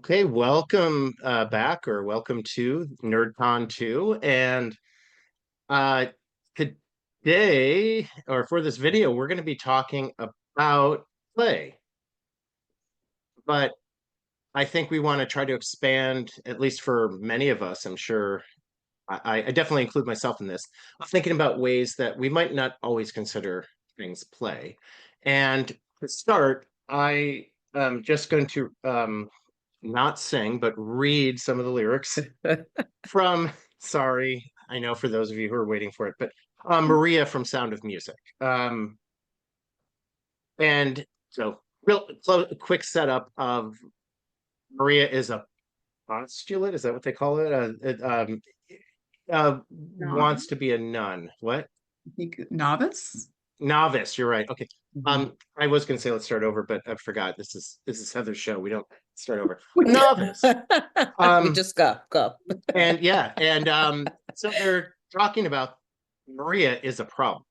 Okay, welcome back or welcome to NerdCon 2. And uh, today, or for this video, we're going to be talking about play. But I think we want to try to expand, at least for many of us, I'm sure, I definitely include myself in this, of thinking about ways that we might not always consider things play. And to start, I am just going to not sing, but read some of the lyrics from, sorry, I know for those of you who are waiting for it, but Maria from Sound of Music. And so, quick setup of Maria is a postulate. Is that what they call it? Wants Novice? to be a nun. What? I think novice? Novice. You're right. Okay. Mhm. I was going to say let's start over, but I forgot. This is Heather's show. We don't start over. Novice. We Um, just go. and yeah, and so they're talking about Maria is a problem,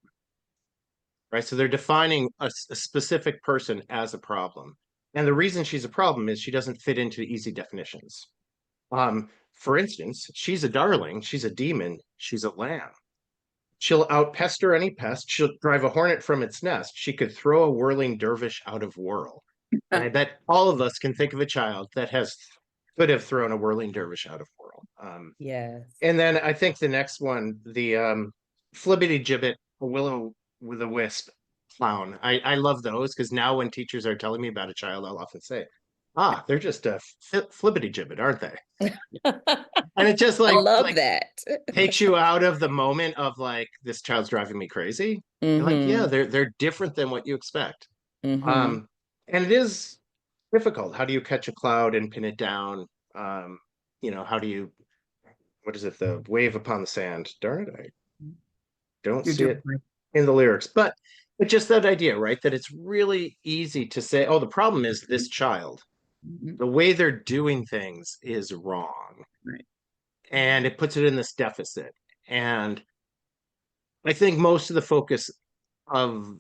right? So they're defining a specific person as a problem. And the reason she's a problem is she doesn't fit into easy definitions. For instance, she's a darling, she's a demon, she's a lamb. She'll outpester any pest, she'll drive a hornet from its nest, she could throw a whirling dervish out of whirl. And I bet all of us can think of a child that could have thrown a whirling dervish out of whirl. Yes. And then I think the next one, the flibbity gibbet, a willow with a wisp clown. I love those because now when teachers are telling me about a child, I'll often say, they're just a flibbity gibbet, aren't they? And it just I like love that. takes you out of the moment of like this child's driving me crazy. You're like, yeah, Mm-hmm. they're different than what you expect. Mm-hmm. Um, and it is difficult. How do you catch a cloud and pin it down? How do you what is it? The wave upon the sand. Darn it, I don't You're see doing it great. in the lyrics. But just that idea, right? That it's really easy to say, oh, the problem is this child. Mhm. The way they're doing things is wrong. Right. And it puts it in this deficit. And I think most of the focus of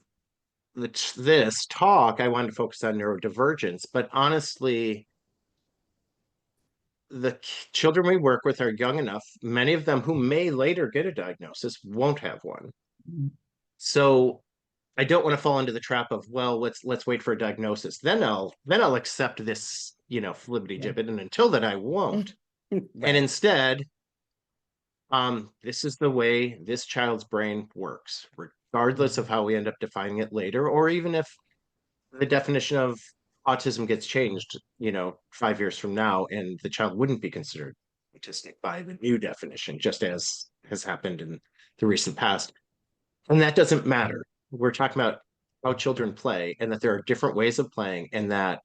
this talk, I wanted to focus on neurodivergence, but honestly, the children we work with are young enough, many of them who may later get a diagnosis won't have one. Mhm. So I don't want to fall into the trap of, well, let's wait for a diagnosis. Then I'll accept this, flibbity Yeah. gibbet, and until then I won't. And Right. instead, this is the way this child's brain works, regardless of how we end up defining it later, or even if the definition of autism gets changed, 5 years from now, and the child wouldn't be considered autistic by the new definition, just as has happened in the recent past. And that doesn't matter. We're talking about how children play and that there are different ways of playing, and that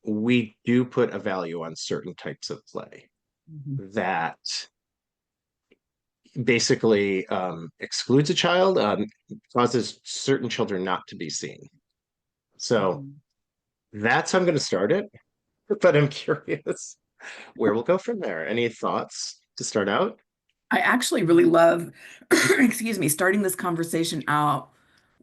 we do put a value on certain types of play Mhm. that basically excludes a child, causes certain children not to be seen. So Mhm. that's how I'm going to start it. But I'm curious where we'll go from there. Any thoughts to start out? I actually really love, excuse me, starting this conversation out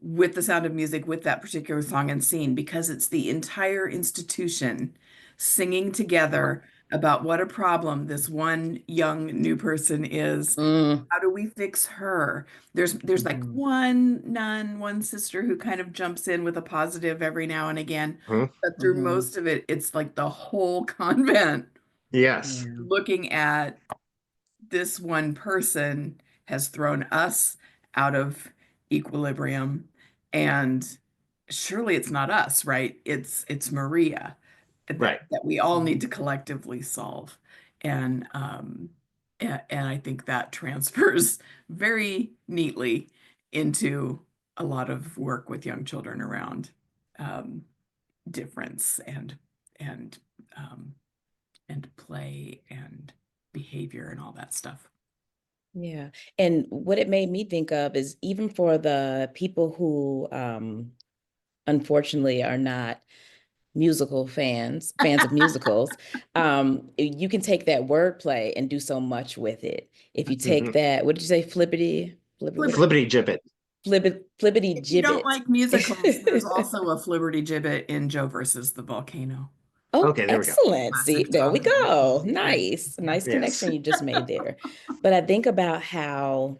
with the Sound of Music with that particular song and scene because it's the entire institution singing together about what a problem this one young new person is. Mm-hmm. How do we fix her? There's like one sister who kind of jumps in with a positive every now and again, Hmm? but through Mm-hmm. most of it, it's like the whole convent Yes. Yeah. looking at this one person has thrown us out of equilibrium, and surely it's not us, right? It's Maria Right. that we all need to collectively solve. And and I think that transfers very neatly into a lot of work with young children around um, difference and um, and play and behavior and all that stuff. Yeah. And what it made me think of is even for the people who unfortunately are not fans of musicals, you can take that wordplay and do so much with it. If you take Mhm. that, what did you say, Flippity gibbet. flippity If you don't gibbet. like musicals, there's also a Flibberty Gibbet in Joe versus the Volcano. Oh, Okay, there we go. excellent. See, Classic there we Tom. go. Yeah. Nice. Nice Yes. connection you just made there. But I think about how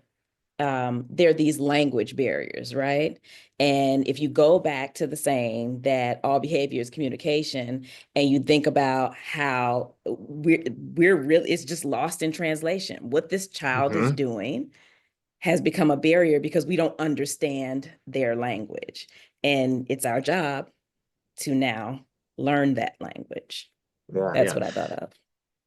there are these language barriers, right? And if you go back to the saying that all behavior is communication, and you think about how we're really, it's just lost in translation. What this child is Hmm. doing has become a barrier because we don't understand their language. And it's our job to now learn that language. Yeah, That's yeah. what I thought of.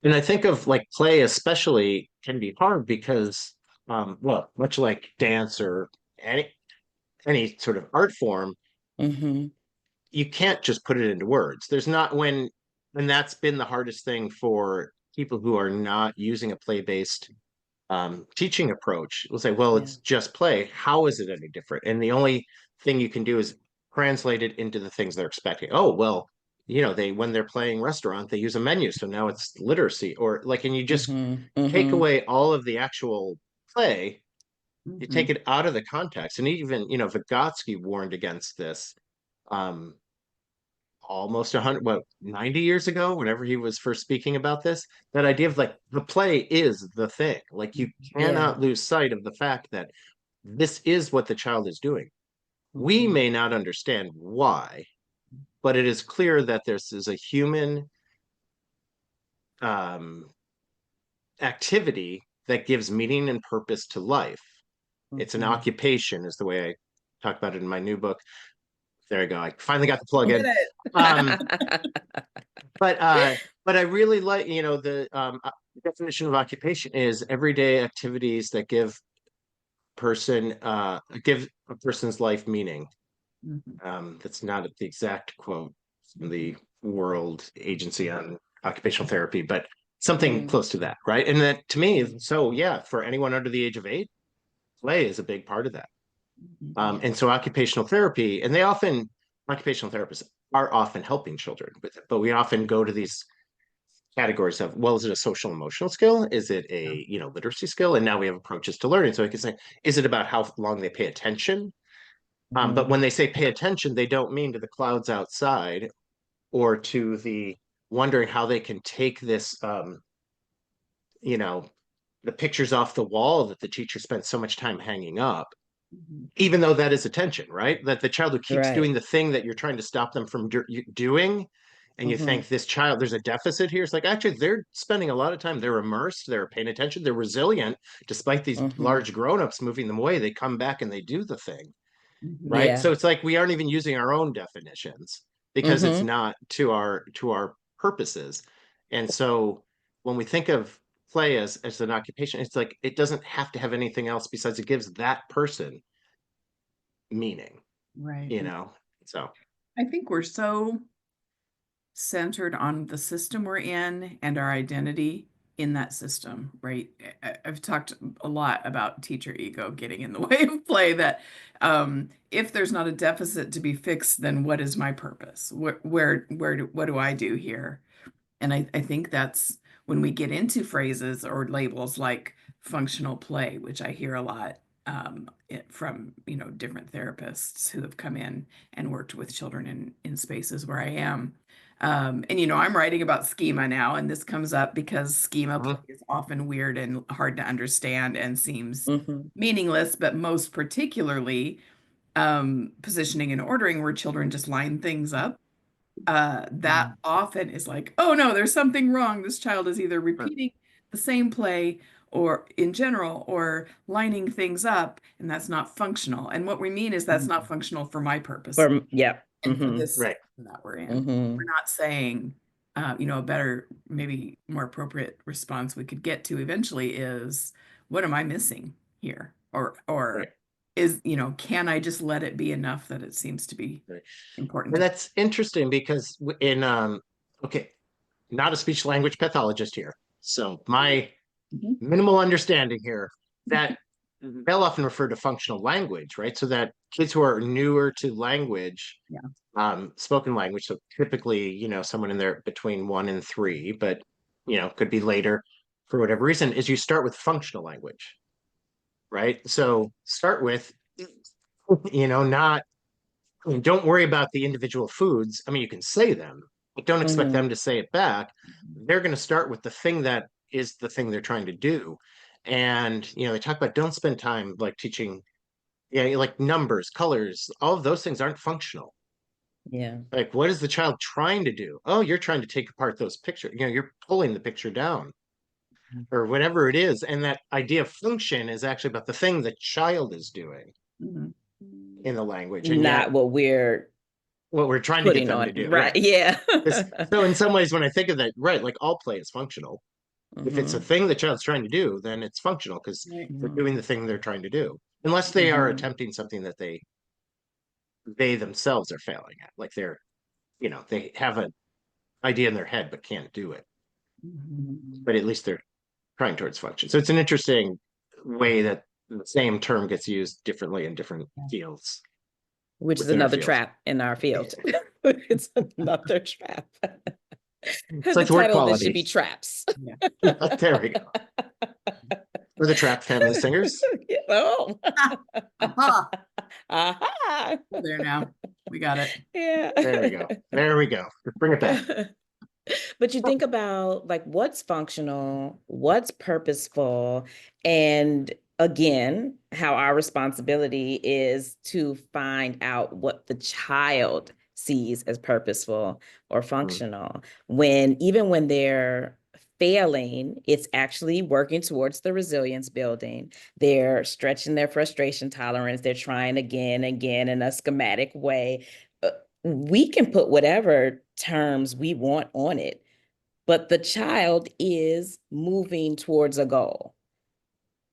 And I think of like play especially can be hard because, well, much like dance or any sort of art form, Hmm. you can't just put it into words. There's not when, and that's been the hardest thing for people who are not using a play-based teaching approach. Will say, well, Yeah. it's just play. How is it any different? And the only thing you can do is translate it into the things they're expecting. Oh, well, they when they're playing restaurant, they use a menu, so now it's literacy, or like, and you just Hmm. take Hmm. away all of the actual play. You Mhm. take it out of the context, and even Vygotsky warned against this. Um, Almost 100, what, 90 years ago, whenever he was first speaking about this, that idea of like the play is the thing. Like you Yeah. cannot lose sight of the fact that this is what the child is doing. We Mhm. may not understand why, but it is clear that this is a human um, activity that gives meaning and purpose to life. It's an Mhm. occupation, is the way I talk about it in my new book. There you go. I finally got the plug You in. did it. Um, but but I really like, the definition of occupation is everyday activities that give a person's life meaning. Mhm. That's not the exact quote from Mhm. the World Agency on Occupational Therapy, but something Mm, close to that, right? And that to me, so yeah, for anyone under the age of 8, play is a big part of that. Mhm. And so occupational therapy, and occupational therapists are often helping children with it, but we often go to these categories of, well, is it a social emotional skill? Is it Yeah. a, literacy skill? And now we have approaches to learning. So I can say, is it about how long they pay attention? But mhm. when they say pay attention, they don't mean to the clouds outside or to the wondering how they can take this, you know, the pictures off the wall that the teacher spent so much time hanging up, Mhm. even though that is attention, right? That the child who keeps Right. doing the thing that you're trying to stop them from doing, and you Hmm. think this child, there's a deficit here. It's like actually they're spending a lot of time, they're immersed, they're paying attention, they're resilient, despite these Hmm. large grown-ups moving them away. They come back and they do the thing, Mhm. right? Yeah. So it's like we aren't even using our own definitions because it's Hmm. not to our purposes. And so when we think of play as an occupation, it's like it doesn't have to have anything else besides it gives that person meaning, Right. you know. So I think we're so centered on the system we're in and our identity in that system, right? I've talked a lot about teacher ego getting in the way of play, that if there's not a deficit to be fixed, then what is my purpose? What do I do here? And I think that's when we get into phrases or labels like functional play, which I hear a lot from different therapists who have come in and worked with children in spaces where I am. And I'm writing about schema now, and this comes up because schema mhm, play is often weird and hard to understand and seems Hmm. meaningless, but most particularly positioning and ordering, where children just line things up, that often is like, oh no, there's something wrong. This child is either right, repeating the same play or in general or lining things up, and that's not functional. And what we mean is that's not functional for my purpose Yeah. and for Hmm. this right, system that we're in. We're Hmm. not saying, a better, maybe more appropriate response we could get to eventually is, what am I missing here? Or right, can I just let it be enough that it seems to be right. important And to. that's interesting because in okay, not a speech language pathologist here. So my Mhm. minimal understanding here that they'll often refer to functional language, right? So that kids who are newer to language, Yeah. spoken language, so typically, someone in there between 1 and 3, but could be later for whatever reason, is you start with functional language, right? So start with, not, I mean, don't worry about the individual foods. I mean, you can say them, but don't expect Mhm. them to say it back. They're going to start with the thing that is the thing they're trying to do. And, they talk about don't spend time like teaching, like numbers, colors, all of those things aren't functional. Yeah. Like, what is the child trying to do? Oh, you're trying to take apart those pictures. You're pulling the picture down or whatever it is. And that idea of function is actually about the thing the child is doing Mhm. in the language. And yet, Not what we're what we're trying to get putting them on. to do, Right. right? Yeah. So, in some ways, when I think of that, right, like all play is functional. If it's a Mhm. thing the child's trying to do, then it's functional because Right. they're Mhm. doing the thing they're trying to do, unless they are Mhm. attempting something that they themselves are failing at. Like they have an idea in their head but can't do it. Mhm. But at least they're trying towards function. So it's an interesting way that the same term gets used differently in different fields Which is within our another field. trap in our field. It's another trap. It's The like word title of this should quality. be Traps. Yeah. There we go. We're the Trap Family Singers. Oh. Aha. Aha. We're there now. We got it. Yeah. There we go. There we go. Let's bring it back. But you think about like what's functional, what's purposeful, and again, how our responsibility is to find out what the child sees as purposeful or functional. Even when they're failing, it's actually working towards the resilience building. They're stretching their frustration tolerance. They're trying again, again in a schematic way. We can put whatever terms we want on it, but the child is moving towards a goal.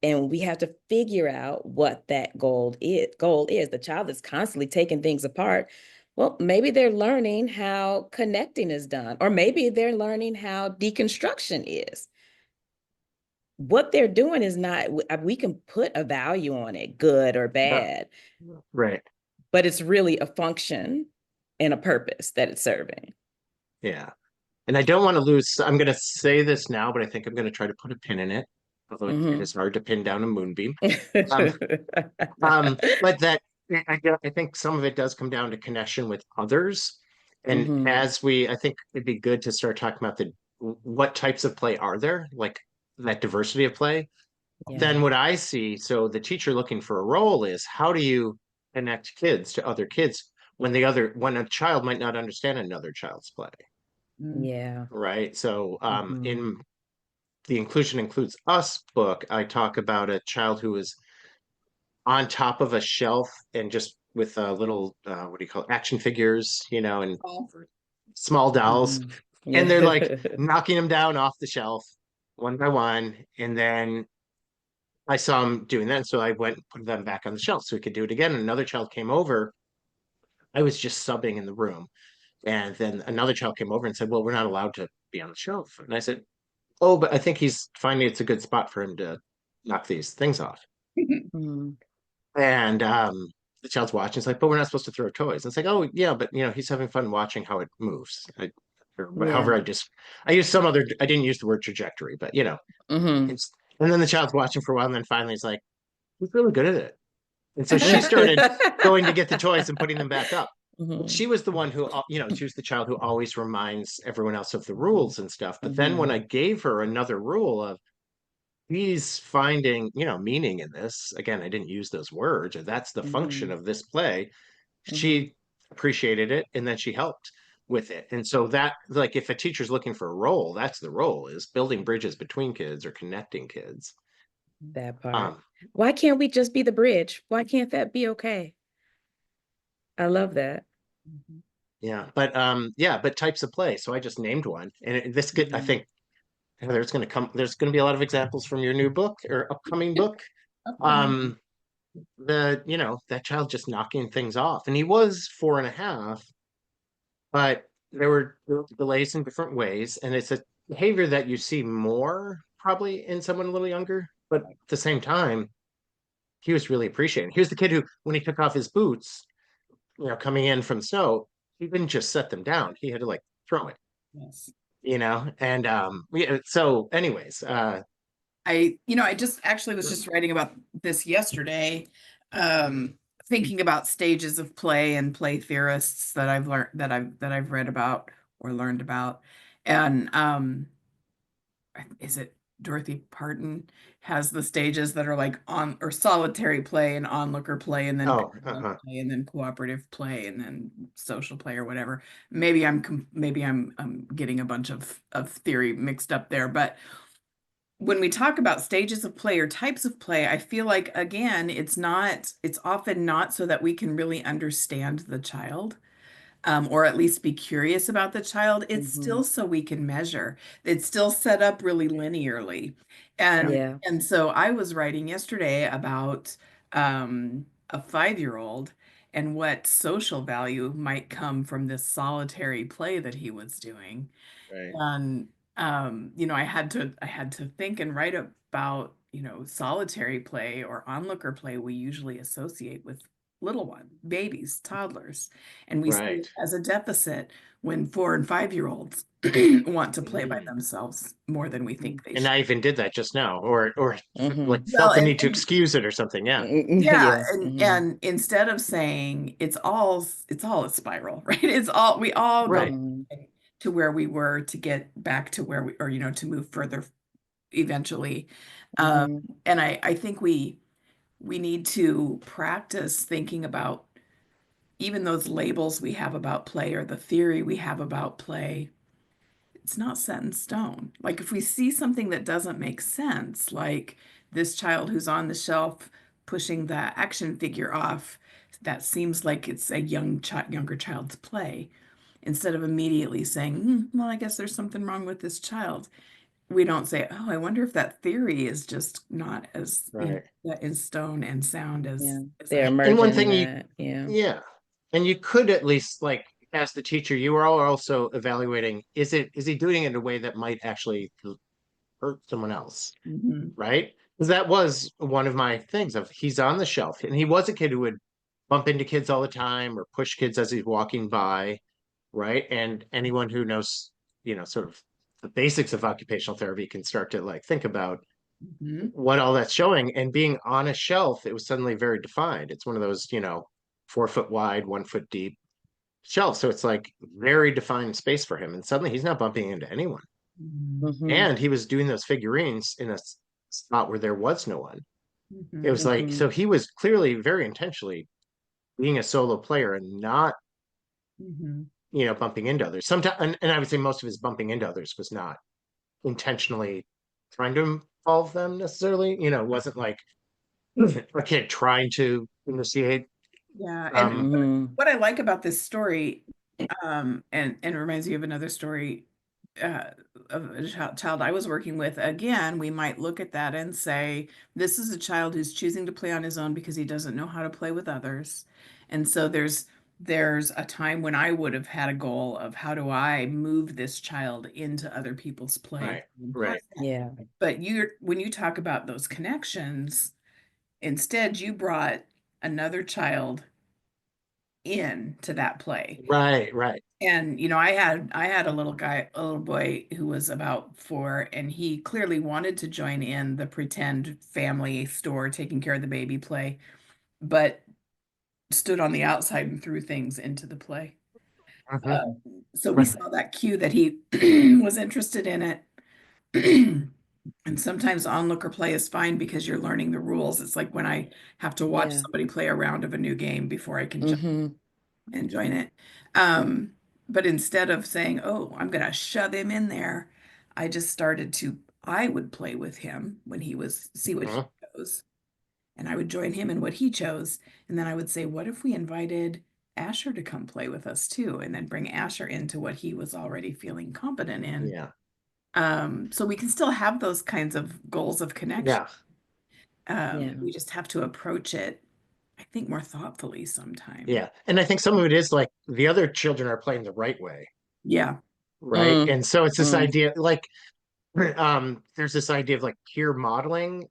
And we have to figure out what that goal is. The child is constantly taking things apart. Well, maybe they're learning how connecting is done, or maybe they're learning how deconstruction is. What they're doing is not, we can put a value on it, good or Yeah. bad, Right. but it's really a function and a purpose that it's serving. Yeah. And I don't want to lose. I'm going to say this now, but I think I'm going to try to put a pin in it, although it is hard to pin down a moonbeam. Um, but that I think some of it does come down to connection with others. And Mhm. I think it'd be good to start talking about what types of play are there, like that diversity of play. Yeah. Then what I see, so the teacher looking for a role is how do you connect kids to other kids when a child might not understand another child's play, Mm. Yeah. right? So Mhm. in the Inclusion Includes Us book, I talk about a child who was on top of a shelf and just with a little what do you call it, action figures, and Oh. small dolls, Mhm. and they're like Yeah. knocking them down off the shelf one by one, and then I saw him doing that, so I went and put them back on the shelf so we could do it again. And another child came over. I was just subbing in the room, and then another child came over and said, "Well, we're not allowed to be on the shelf." And I said, "Oh, but I think he's finding it's a good spot for him to knock these things off." Mhm. And the child's watching. It's like, "But we're not supposed to throw toys." And it's like, "Oh, yeah, but he's having fun watching how it moves." Or however, Yeah. I used some other. I didn't use the word trajectory, but Mhm. it's. And then the child's watching for a while, and then finally, he's like, "He's really good at it." And so she started going to get the toys and putting them back up. But Mhm. she was the one who, she was the child who always reminds everyone else of the rules and stuff. But then when I Mhm. gave her another rule of he's finding, meaning in this, again, I didn't use those words, or that's the function Mhm. of this play, Mhm. she appreciated it and then she helped with it. And so that, like, if a teacher's looking for a role, that's the role, is building bridges between kids or connecting kids. That part. Um, Why can't we just be the bridge? Why can't that be okay? I love that. Mhm. but types of play. So I just named one, and this could, I Mhm. think, there's going to be a lot of examples from your new book or upcoming book. Upcoming. Um, that child just knocking things off, and he was 4.5, but there were delays in different ways, and it's a behavior that you see more probably in someone a little younger, but at the same time, he was really appreciating. Here's the kid who, when he took off his boots, coming in from snow, he didn't just set them down. He had to like throw it, Yes. and yeah, so anyways, I just actually was just writing about this yesterday, thinking about stages of play and play theorists that I've learned that I've read about or learned about. And is it Dorothy Parton has the stages that are like on or solitary play and onlooker play and then Oh, parallel play and then cooperative play and then social play or whatever. Maybe I'm getting a bunch of theory mixed up there, but when we talk about stages of play or types of play, I feel like again, it's often not so that we can really understand the child, or at least be curious about the child. It's still so we can measure. It's still set up really linearly. And Yeah. and so I was writing yesterday about a 5-year-old and what social value might come from this solitary play that he was doing. right, And I had to think and write about, solitary play or onlooker play we usually associate with little one, babies, toddlers. And we see it right. as a deficit when 4 and 5-year-olds want to play by Mm. themselves more than we think they And should. I even did that just now, or like Well, felt the need to excuse it or something. Yeah, yeah, Yeah. and instead of saying it's all a spiral, right? We all go right, Mm-hmm. back to where we were to get back to where we or to move further eventually. Um, Mm-hmm. and I think we need to practice thinking about even those labels we have about play or the theory we have about play. It's not set in stone. Like if we see something that doesn't make sense, like this child who's on the shelf pushing the action figure off, that seems like it's a younger child's play. Instead of immediately saying, well, I guess there's something wrong with this child, we don't say, oh, I wonder if that theory is just not as, right. set in stone and sound Yeah. as They're I. And one emerging thing that. Yeah. yeah, and you could at least like as the teacher, you are also evaluating, is he doing it in a way that might actually hurt someone else, Mhm. right? Because that was one of my things of he's on the shelf and he was a kid who would bump into kids all the time or push kids as he's walking by, right? And anyone who knows, sort of the basics of occupational therapy can start to like think about Mhm. what all that's showing. And being on a shelf, it was suddenly very defined. It's one of those, 4 foot wide, 1 foot deep shelves. So it's like very defined space for him. And suddenly he's not bumping into anyone. Mhm. Mm-hmm. And he was doing those figurines in a spot where there was no one. It Mhm. was like, Mm-hmm. so he was clearly very intentionally being a solo player and not, Mhm. bumping into others. Sometimes, and I would say most of his bumping into others was not intentionally trying to involve them necessarily. It wasn't like a kid trying to initiate. Yeah, and Um, Mm-hmm. what I like about this story, and it reminds me of another story, uh, of a child I was working with. Again, we might look at that and say, this is a child who's choosing to play on his own because he doesn't know how to play with others. And so there's a time when I would have had a goal of how do I move this child into other people's play. right, right, Yeah. But when you talk about those connections, instead you brought another child into that play. right, right. And I had a little boy who was about 4, and he clearly wanted to join in the pretend family store taking care of the baby play, but stood on the outside and threw things into the play. Mhm. Uh, so we Right. saw that cue that he was interested in it. And sometimes onlooker play is fine because you're learning the rules. It's like when I have to watch Yeah. somebody play a round of a new game before I can jump Mm-hmm. and join it. Um, but instead of saying, "Oh, I'm gonna shove him in there," I would play with him when see what he Mhm. chose, and I would join him in what he chose, and then I would say, "What if we invited Asher to come play with us too?" And then bring Asher into what he was already feeling competent in. Yeah, So we can still have those kinds of goals of connection. yeah, Yeah. We just have to approach it, I think, more thoughtfully sometime. yeah. And I think some of it is like the other children are playing the right way, Yeah. right? Mm. And so it's this Mm. idea, like, there's this idea of like peer modeling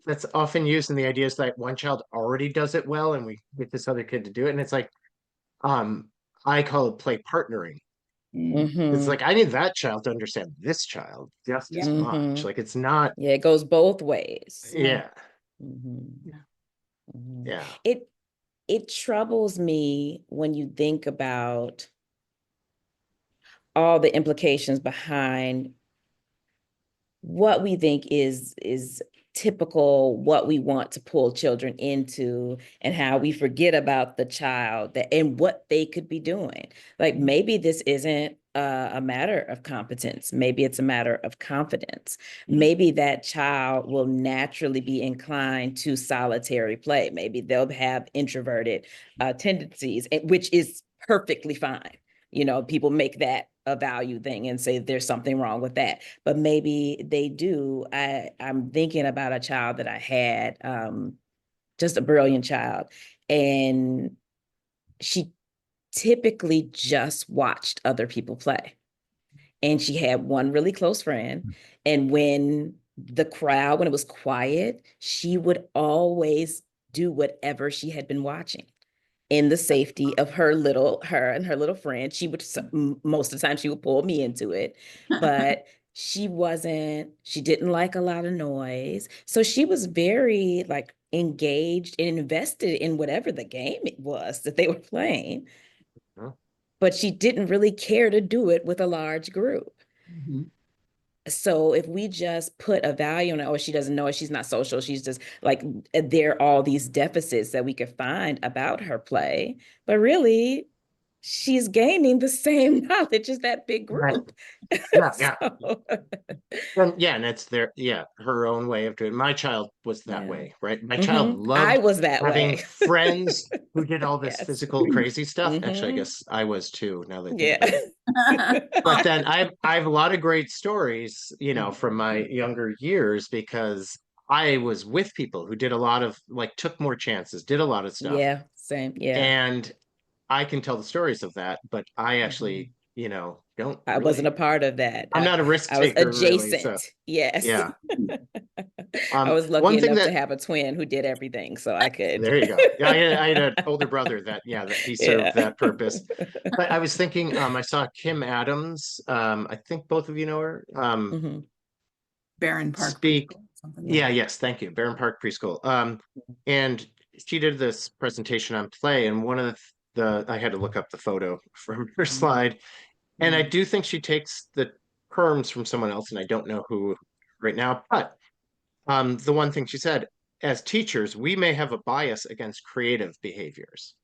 that's often used, and the idea is that one child already does it well, and we get this other kid to do it, and it's like, um, I call it play partnering. Mm. It's Mm-hmm. like I need that child to understand this child just Yeah. as much. Mm-hmm. Like it's not, Yeah, it goes both ways. Yeah. yeah, Mm-hmm. Yeah. Mm-hmm. yeah, It troubles me when you think about all the implications behind what we think is typical, what we want to pull children into, and how we forget about the child that and what they could be doing. Like maybe this isn't a matter of competence. Maybe it's a matter of confidence. Maybe that child will naturally be inclined to solitary play. Maybe they'll have introverted tendencies, which is perfectly fine. You know, people make that a value thing and say there's something wrong with that, but maybe they do. I'm thinking about a child that I had, just a brilliant child, and she typically just watched other people play. And she had one really close friend. And when when it was quiet, she would always do whatever she had been watching in the safety of her and her little friend. She would, most of the time, she would pull me into it, but she didn't like a lot of noise. So she was very like engaged and invested in whatever the game it was that they were playing, Huh? but she didn't really care to do it with a large group. Mhm. So if we just put a value on it, oh, she doesn't know it, she's not social, she's just like, there are all these deficits that we could find about her play, but really she's gaining the same knowledge as that big Right. group. Yeah, yeah. So, And it's her own way of doing it. My child was that yeah. way, right? My child I loved was that having way. friends who did all this Yes. physical crazy stuff. Actually, I Hmm. guess I was too, now that I think Yeah. about it. But then I have a lot of great stories, from my younger years, because I was with people who did a lot of, like, took more chances, did a lot of stuff. Yeah, same. Yeah. And I can tell the stories of that, but I Mhm. actually, don't I wasn't a really, part of that. I'm not a risk I was taker really. So adjacent. Yes. yeah. I was lucky One thing enough to that have a twin who did everything, so I could. There you go. Yeah, I had an older brother that he served Yeah. that purpose. But I was thinking, I saw Kim Adams. I think both of you know her. Hmm. Barron Park Speak. Preschool, something like Yeah, that. yes, thank you. Barron Park Preschool. And she did this presentation on play, and one of the I had to look up the photo from her slide, and I do think she takes the terms from someone else, and I don't know who right now, but the one thing she said, as teachers, we may have a bias against creative behaviors.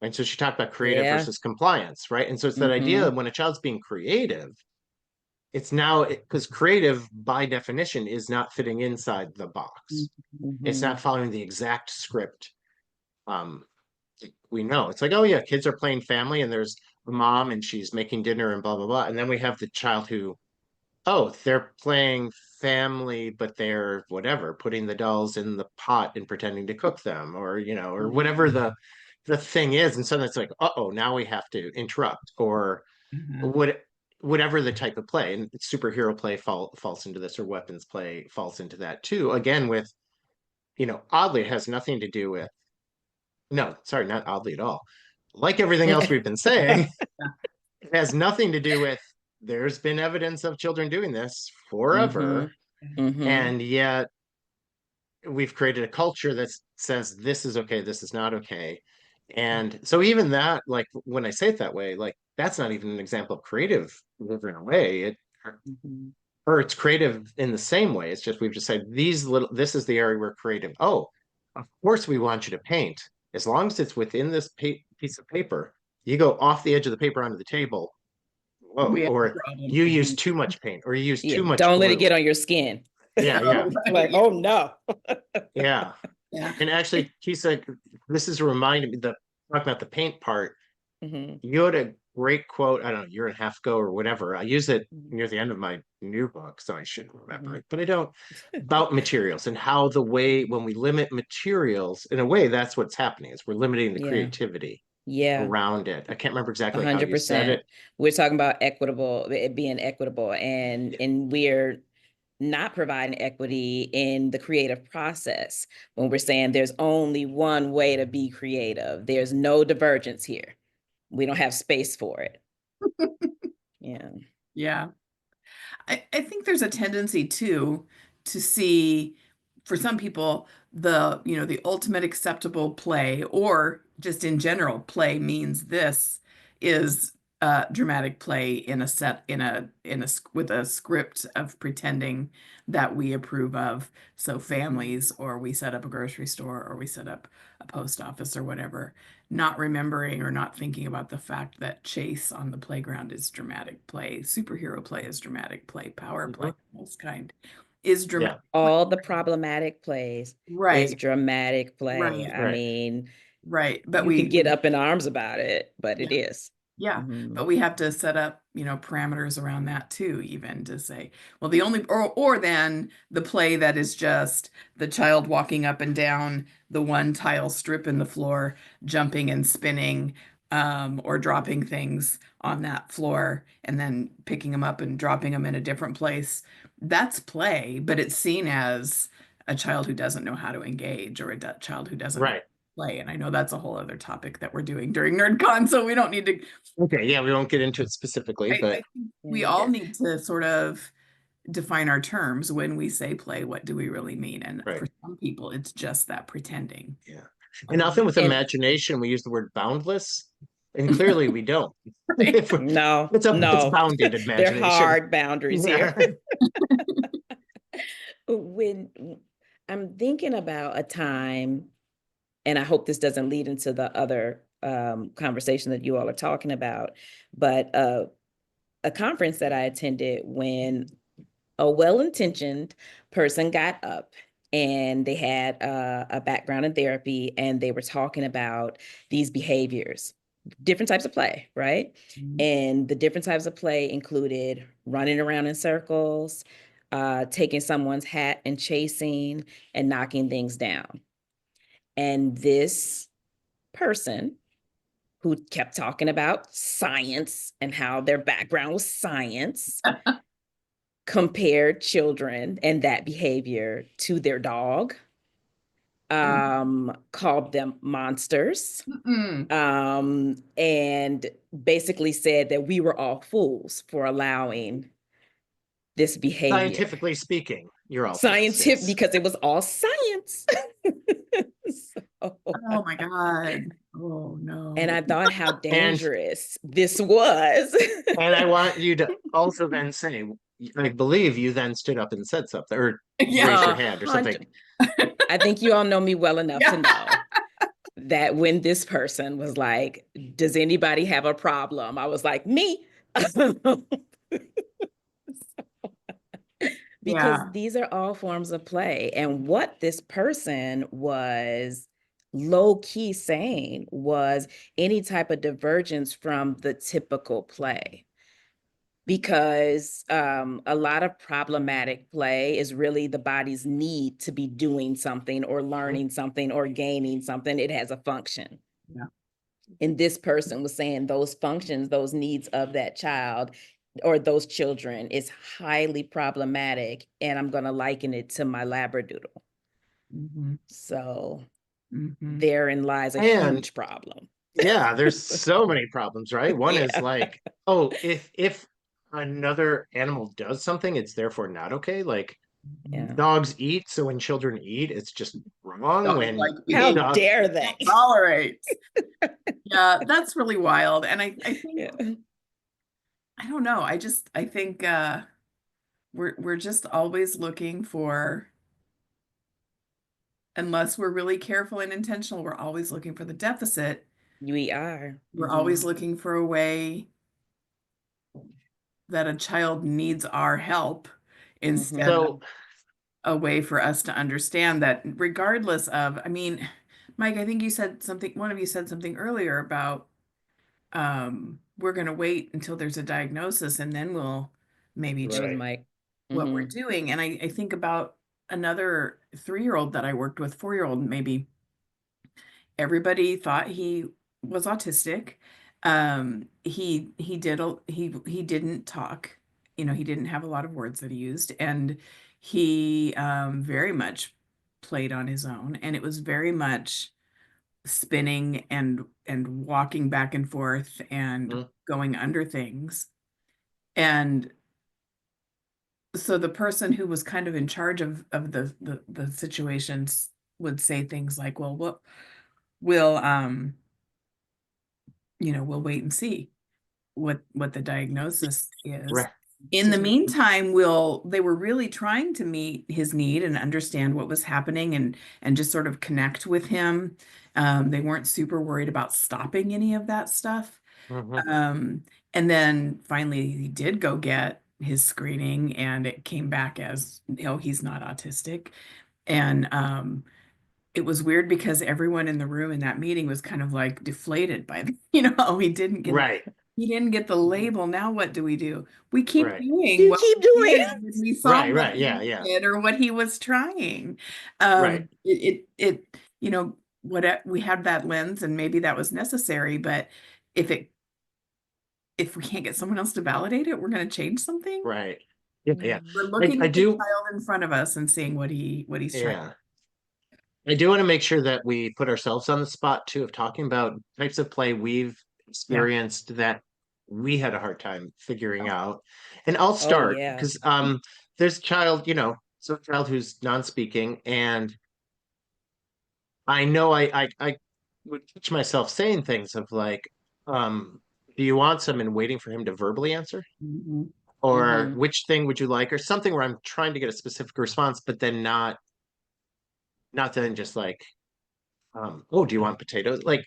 And so she talked about creative Yeah. versus compliance, right? And so it's that idea Hmm. when a child's being creative, it's now because creative by definition is not fitting inside the box. It's Hmm. not following the exact script. Um, we know it's like, oh yeah, kids are playing family and there's a mom and she's making dinner and blah blah blah. And then we have the child who, oh, they're playing family, but they're whatever, putting the dolls in the pot and pretending to cook them, or or whatever the thing is. And suddenly it's like, uh-oh, now we have to interrupt, or Mhm. what whatever the type of play. And superhero play falls into this, or weapons play falls into that too. Again, with oddly, it has nothing to do with, no, sorry, not oddly at all. Like everything else we've been saying, it has nothing to do with, there's been evidence of children doing this Hmm. forever. Hmm. And yet we've created a culture that says this is okay, this is not okay. And so even that, like when I say it that way, like that's not even an example of creative in a way. Hmm. Or it's creative in the same way. It's just we've just said this is the area we're creative. Oh, of course we want you to paint. As long as it's within this piece of paper, you go off the edge of the paper onto the table. Whoa, We have a or problem. you use too much paint, or you use Yeah. too much Don't let it glue. get on your skin. Yeah, yeah, Like, oh no. yeah. Yeah. And actually, Kisa, this is reminding me, the talking about the paint part. Hmm. You had a great quote, I don't know, year and a half ago or whatever. I use it near the end of my new book, so I should remember Hmm. it, but I don't. About materials and how the way when we limit materials, in a way, that's what's happening, is we're limiting the Yeah. creativity Yeah. around it. I can't remember exactly how you said 100%. it. We're talking about it being equitable, and we're not providing equity in the creative process when we're saying there's only one way to be creative. There's no divergence here. We don't have space for it. Yeah. Yeah. I think there's a tendency too to see, for some people, the ultimate acceptable play, or just in general, play means this, is dramatic play in a with a script of pretending that we approve of. So families, or we set up a grocery store, or we set up a post office, or whatever, not remembering or not thinking about the fact that chase on the playground is dramatic play, superhero play is dramatic play, power play, most kind is dramatic play. All the problematic plays is Right, dramatic play. right, I mean, right. But you could get up in arms about it, but it yeah. is. Yeah, Mhm. but we have to set up, parameters around that too, even to say, well, the only, or then the play that is just the child walking up and down the one tile strip in the floor, jumping and spinning, or dropping things on that floor and then picking them up and dropping them in a different place. That's play, but it's seen as a child who doesn't know how to engage, or a child who doesn't know Right. play. And I know that's a whole other topic that we're doing during NerdCon, so we don't need to. Okay, yeah, we won't get into it specifically, I but think we Yeah. all need to sort of define our terms when we say play. What do we really mean? And right. for some people, it's just that pretending. Yeah. And often with And imagination, we use the word boundless, and clearly we don't. Right. If no, it's no, bounded they're imagination. hard boundaries here. When I'm thinking about a time, and I hope this doesn't lead into the other conversation that you all are talking about, but a conference that I attended when a well-intentioned person got up and they had a background in therapy, and they were talking about these behaviors, different types of play, right? Mhm. And the different types of play included running around in circles, taking someone's hat and chasing, and knocking things down. And this person who kept talking about science and how their background was science compared children and that behavior to their dog, called them monsters, Mm-mm. and basically said that we were all fools for allowing this behavior. Scientifically speaking, you're all fools, Scientific, yes. because it was all science. So, Oh my God. Oh and no. I thought how And dangerous this was. and I want you to also then say, I believe you then stood up and said something, or Yeah. raised your hand or something. I think you all know me well enough Yeah. to know that when this person was like, does anybody have a problem? I was like, me. Because Yeah. these are all forms of play. And what this person was low key saying was any type of divergence from the typical play. Because a lot of problematic play is really the body's need to be doing something or learning something or gaining something. It has a function. Yeah. And this person was saying those functions, those needs of that child or those children is highly problematic. And I'm going to liken it to my Labradoodle. Mhm. So Mhm. therein lies a And huge problem. yeah, there's so many problems, right? One is Yeah. like, oh, if another animal does something, it's therefore not okay. Like Yeah. dogs eat, so when children eat, it's just wrong. When Dog-like How behavior. dare they? Tolerate. Yeah, that's really wild. And I think, Yeah. I don't know. I think we're just always looking for, unless we're really careful and intentional, we're always looking for the deficit. We are. We're always looking for a way that a child needs our help instead of so a way for us to understand that, regardless of, I mean, Mike, I think you said something, one of you said something earlier about we're going to wait until there's a diagnosis and then we'll maybe That was right. Mike. what we're doing. And I think about another 3-year-old that I worked with, 4-year-old maybe. Everybody thought he was autistic. He didn't talk. He didn't have a lot of words that he used, and he very much played on his own, and it was very much spinning and walking back and forth and Mm. going under things. And so the person who was kind of in charge of the situations would say things like, well, we'll wait and see. what the diagnosis is. Right. In the meantime, they were really trying to meet his need and understand what was happening and just sort of connect with him. They weren't super worried about stopping any of that stuff. Mhm. And then finally he did go get his screening and it came back as, he's not autistic. And it was weird because everyone in the room in that meeting was kind of like deflated by oh, Right. he didn't get the label. Now what do we do? We keep Right. doing You what keep we doing. did when we saw Right. what Right. he Yeah. Yeah. did or what he was trying. Right. We had that lens and maybe that was necessary, but if we can't get someone else to validate it, we're going to change something. Right. Yeah. Yeah. We're I, looking I at the do. child in front of us and seeing what he's trying. Yeah. I do want to make sure that we put ourselves on the spot too of talking about types of play we've Yeah. experienced that we had a hard time figuring out. And I'll Oh start yeah. because there's a child, so a child who's non-speaking, and I know I would catch myself saying things of like, do you want some and waiting for him to verbally answer? Mhm. Or Mm-hmm. which thing would you like? Or something where I'm trying to get a specific response, but then not then just like, oh, do you want potatoes? Like,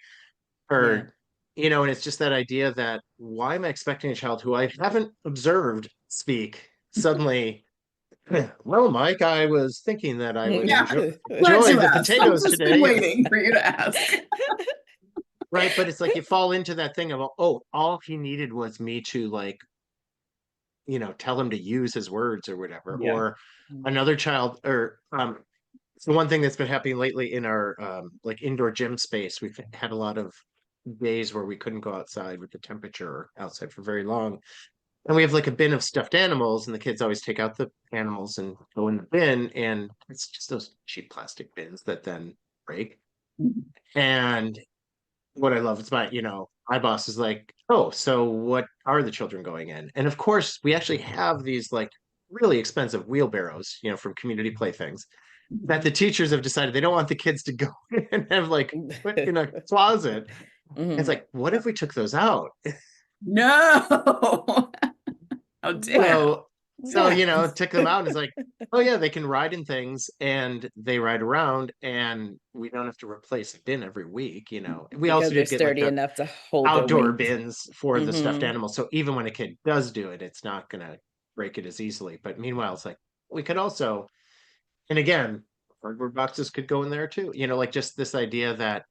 Yeah. or and it's just that idea that why am I expecting a child who I haven't observed speak suddenly, well, Mike, I was thinking that I would Yeah. Glad enjoy you the asked. I've potatoes just been today. waiting for you to ask. Right. But it's like you fall into that thing of, oh, all he needed was me to like, tell him to use his words or whatever. Yeah. Or another child, or so one thing that's been happening lately in our like indoor gym space, we've had a lot of days where we couldn't go outside with the temperature outside for very long. And we have like a bin of stuffed animals, and the kids always take out the animals and go in the bin, and it's just those cheap plastic bins that then break. And what I love is my boss is like, oh, so what are the children going in? And of course, we actually have these like really expensive wheelbarrows, from community playthings that the teachers have decided they don't want the kids to go and have like put in a closet. And it's Mm-hmm. like, what if we took those out? No. How dare. Well, So, yes. took them out and it's like, oh yeah, they can ride in things and they ride around and we don't have to replace a bin every week. We Because also they're did get like sturdy the enough to hold their outdoor weight. bins for the stuffed Mm-hmm. animals. So even when a kid does do it, it's not gonna break it as easily. But meanwhile, it's like we could also, and again, cardboard boxes could go in there too. Like just this idea that,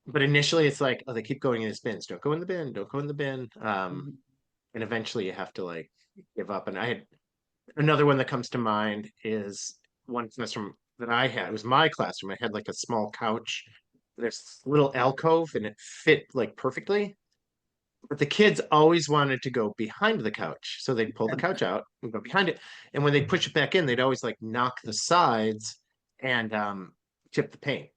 but initially it's like, oh, they keep going in these bins. Don't go in the bin. Don't go in the bin. And eventually you have to like give up. And I had another one that comes to mind is one classroom that I had. It was my classroom. I had like a small couch. There's this little alcove and it fit like perfectly. But the kids always wanted to go behind the couch. So they'd pull the couch out and go behind it. And when they push it back in, they'd always like knock the sides and chip the paint.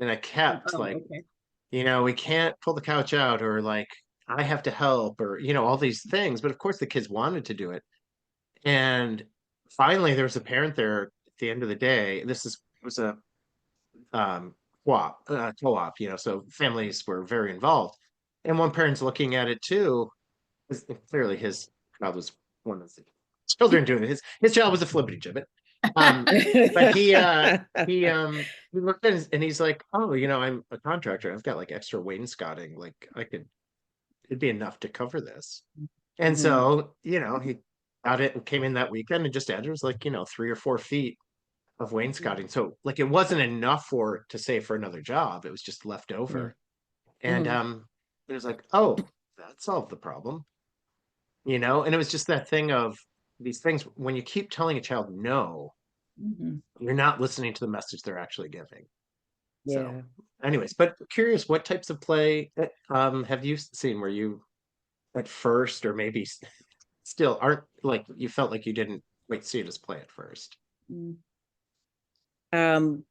And I kept Oh, like, okay. we can't pull the couch out, or like I have to help, or all these things. But of course the kids wanted to do it. And finally there was a parent there at the end of the day. It was a um co-op, so families were very involved. And one parent's looking at it too. Clearly his child was one of the children doing it. His child was a flippity gibbet. Um, but he looked at it and he's like, oh, I'm a contractor. I've got like extra wainscoting. Like it'd be enough to cover this. And Mm-hmm. so, he got it and came in that weekend and just added, it was like, 3 or 4 feet of wainscoting. So like it wasn't enough to save for another job. It was just left Yeah. over. And Mm-hmm. it was like, oh, that solved the problem. And it was just that thing of these things when you keep telling a child no, Mhm. you're not listening to the message they're actually giving. So Yeah. anyways, but curious, what types of play have you seen where you at first, or maybe still aren't, like you felt like you didn't quite see it as play at first? Mm. Um,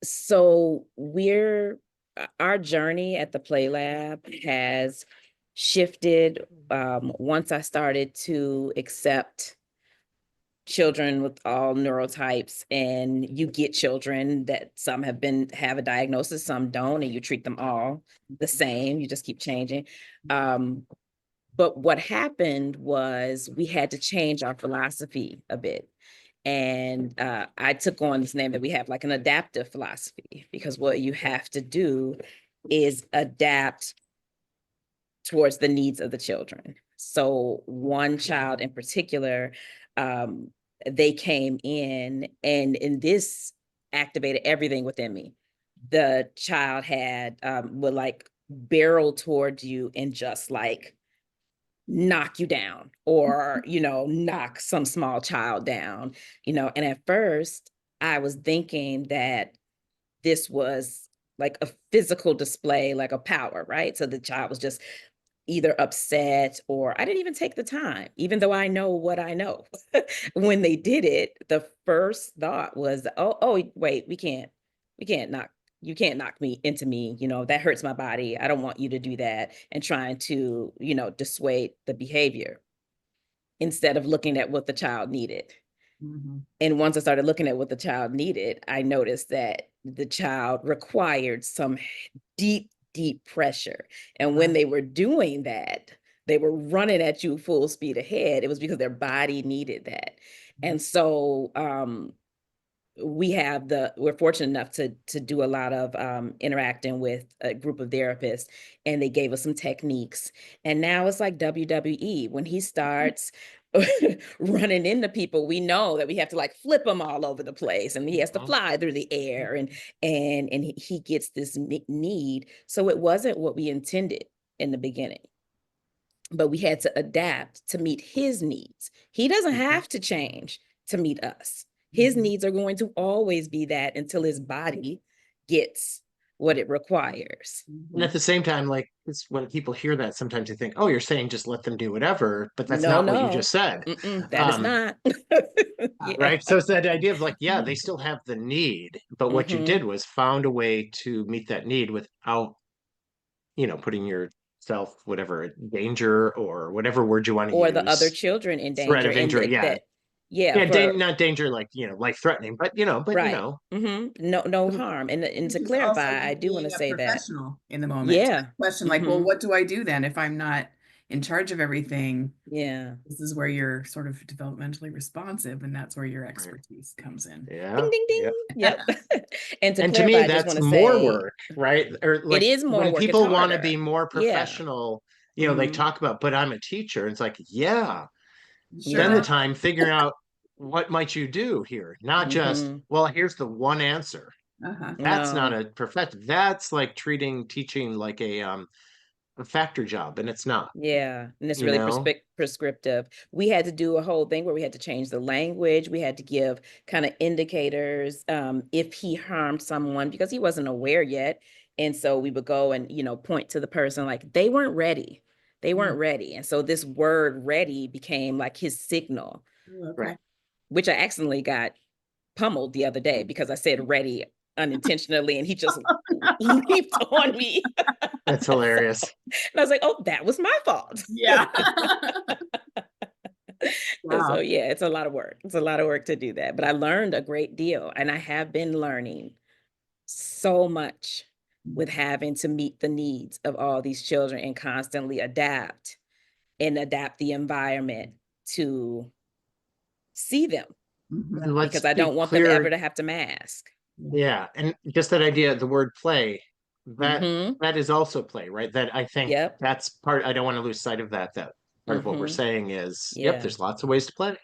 so our journey at the Play Lab has shifted once I started to accept children with all neurotypes, and you get children that some have a diagnosis, some don't, and you treat them all the same. You just keep changing. But what happened was we had to change our philosophy a bit. And I took on this name that we have, like an adaptive philosophy, because what you have to do is adapt towards the needs of the children. So one child in particular, they came in, and this activated everything within me. The child had would like barrel towards you and just like knock you down, or knock some small child down, and at first I was thinking that this was like a physical display, like a power, right? So the child was just either upset, or I didn't even take the time, even though I know what I know. When they did it, the first thought was, oh, wait, we can't knock, you can't knock me into me, that hurts my body. I don't want you to do that. And trying to, dissuade the behavior instead of looking at what the child needed. Mm-hmm. And once I started looking at what the child needed, I noticed that the child required some deep, deep pressure. And when they were doing that, they were running at you full speed ahead. It was because their body needed that. And so we're fortunate enough to do a lot of interacting with a group of therapists, and they gave us some techniques. And now it's like WWE. When he starts running into people, we know that we have to like flip him all over the place, and he has to fly through the air, and he gets this need. So it wasn't what we intended in the beginning, but we had to adapt to meet his needs. He doesn't have to change to meet us. His needs are going to always be that until his body gets what it requires. And at the same time, like, it's when people hear that, sometimes they think, oh, you're saying just let them do whatever, but that's No, not what you no. just said. That is not. Yeah. Right. So it's that idea of like, yeah, they still have the need, but what you Mhm. did was found a way to meet that need without, putting yourself, whatever, danger or whatever word you want to Or the other use, children in threat danger. of And injury. Yeah. yeah, Yeah. Not danger, like, life threatening, but, right. No harm. And to Which is also clarify, I you do want to being a say that. professional in the moment. Yeah. Question like, well, what do I do then if I'm not in charge of everything? Yeah. This is where you're sort of developmentally responsive, and that's where your right. expertise comes in. Yeah. Ding, ding, Yeah. ding. Yep. And to And to clarify, me, I just want that's to more say work, right? Or it like is more when work. It's people want to be harder. more Yeah. professional, they Mhm. talk about, but I'm a teacher. It's like, yeah, Sure spend the Yeah. are. time figuring out what might you do here, not just, Mhm. well, here's the one answer. Uh-huh. That's not No. a profession. That's like treating teaching like a factory job, and it's not, Yeah. And it's you really know? prescriptive. We had to do a whole thing where we had to change the language. We had to give kind of indicators if he harmed someone, because he wasn't aware yet. And so we would go and, point to the person like they weren't ready. They weren't ready. And so this word ready became like his signal, Okay. Right. which I accidentally got pummeled the other day because I said ready unintentionally, and he just leaped on me. That's So, hilarious. and I was like, oh, that was my fault. Yeah. So Wow. yeah, it's a lot of work. It's a lot of work to do that. But I learned a great deal, and I have been learning so much with having to meet the needs of all these children and constantly adapt the environment to see them, Mhm. And let's because I be don't want them ever clear. to have to mask. Yeah, and just that idea, the word play, that Mm-hmm. that is also play, right? That I think Yep. that's part, I don't want to lose sight of that. That part of what we're Mm-hmm. saying is, yep, Yeah. there's lots of ways to play.